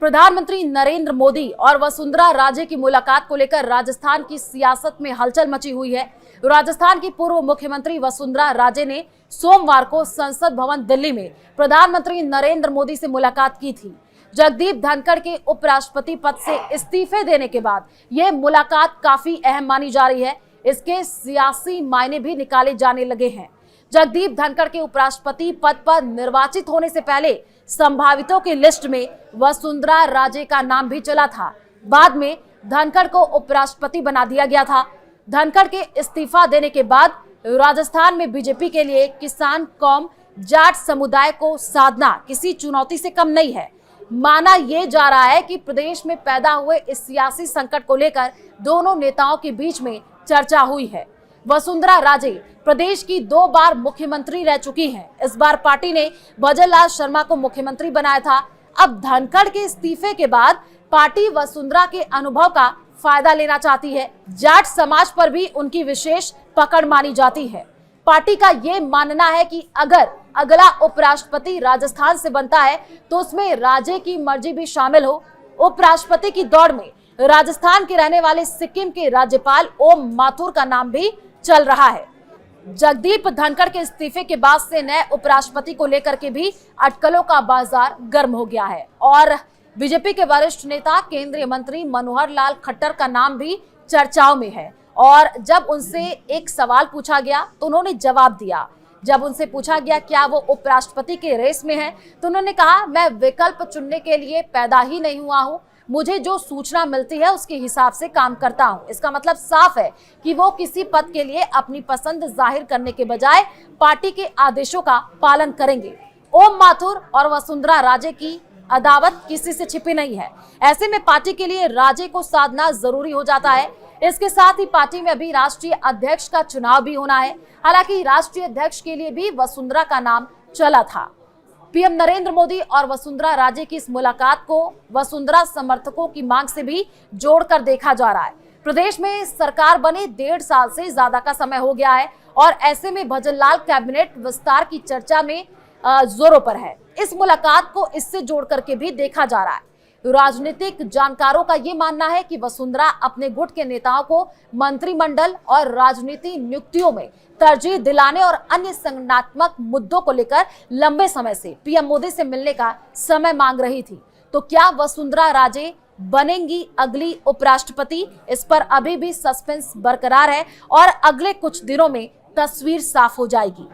प्रधानमंत्री नरेंद्र मोदी और वसुंधरा राजे की मुलाकात को लेकर राजस्थान की सियासत में हलचल मची हुई है। राजस्थान की पूर्व मुख्यमंत्री वसुंधरा राजे ने सोमवार को संसद भवन दिल्ली में प्रधानमंत्री नरेंद्र मोदी से मुलाकात की थी। जगदीप धनखड़ के उपराष्ट्रपति पद से इस्तीफे देने के बाद यह मुलाकात काफी अहम मानी जा रही है। इसके सियासी मायने भी निकाले जाने लगे हैं। जगदीप धनखड़ के उपराष्ट्रपति पद पर निर्वाचित होने से पहले संभावितों की लिस्ट में वसुंधरा राजे का नाम भी चला था। बाद में धनखड़ को उपराष्ट्रपति बना दिया गया था। धनखड़ के इस्तीफा देने के बाद राजस्थान में बीजेपी के लिए किसान कौम जाट समुदाय को साधना किसी चुनौती से कम नहीं है। माना यह जा रहा है कि प्रदेश में पैदा हुए इस सियासी संकट को लेकर दोनों नेताओं के बीच में चर्चा हुई है। वसुंधरा राजे प्रदेश की 2 बार मुख्यमंत्री रह चुकी हैं। इस बार पार्टी ने भजनलाल शर्मा को मुख्यमंत्री बनाया था। अब धनखड़ के इस्तीफे के बाद पार्टी वसुंधरा के अनुभव का फायदा लेना चाहती है। जाट समाज पर भी उनकी विशेष पकड़ मानी जाती है। पार्टी का ये मानना है कि अगर अगला उपराष्ट्रपति राजस्थान से बनता है तो उसमें राजे की मर्जी भी शामिल हो। उपराष्ट्रपति की दौड़ में राजस्थान के रहने वाले सिक्किम के राज्यपाल ओम माथुर का नाम भी चल रहा है। जगदीप धनखड़ के इस्तीफे के बाद से नए उपराष्ट्रपति को लेकर के भी अटकलों का बाजार गर्म हो गया है और बीजेपी के वरिष्ठ नेता केंद्रीय मंत्री मनोहर लाल खट्टर का नाम भी चर्चाओं में है। और जब उनसे एक सवाल पूछा गया तो उन्होंने जवाब दिया। जब उनसे पूछा गया क्या वो उपराष्ट्रपति के रेस में हैं, तो उन्होंने कहा, मैं विकल्प चुनने के लिए पैदा ही नहीं हुआ हूं। मुझे जो सूचना मिलती है उसके हिसाब से काम करता हूं। इसका मतलब साफ है कि वो किसी पद के लिए अपनी पसंद जाहिर करने के बजाय पार्टी के आदेशों का पालन करेंगे। ओम माथुर और वसुंधरा राजे की अदावत किसी से छिपी नहीं है। ऐसे में पार्टी के लिए राजे को साधना जरूरी हो जाता है। इसके साथ ही पार्टी में अभी राष्ट्रीय अध्यक्ष का चुनाव भी होना है। हालांकि राष्ट्रीय अध्यक्ष के लिए भी वसुंधरा का नाम चला था। पीएम नरेंद्र मोदी और वसुंधरा राजे की इस मुलाकात को वसुंधरा समर्थकों की मांग से भी जोड़कर देखा जा रहा है। प्रदेश में सरकार बने 1.5 साल से ज्यादा का समय हो गया है और ऐसे में भजनलाल कैबिनेट विस्तार की चर्चा में जोरों पर है। इस मुलाकात को इससे जोड़ करके भी देखा जा रहा है। राजनीतिक जानकारों का ये मानना है कि वसुंधरा अपने गुट के नेताओं को मंत्रिमंडल और राजनीति नियुक्तियों में तरजीह दिलाने और अन्य संगठनात्मक मुद्दों को लेकर लंबे समय से पीएम मोदी से मिलने का समय मांग रही थी। तो क्या वसुंधरा राजे बनेंगी अगली उपराष्ट्रपति? इस पर अभी भी सस्पेंस बरकरार है और अगले कुछ दिनों में तस्वीर साफ हो जाएगी।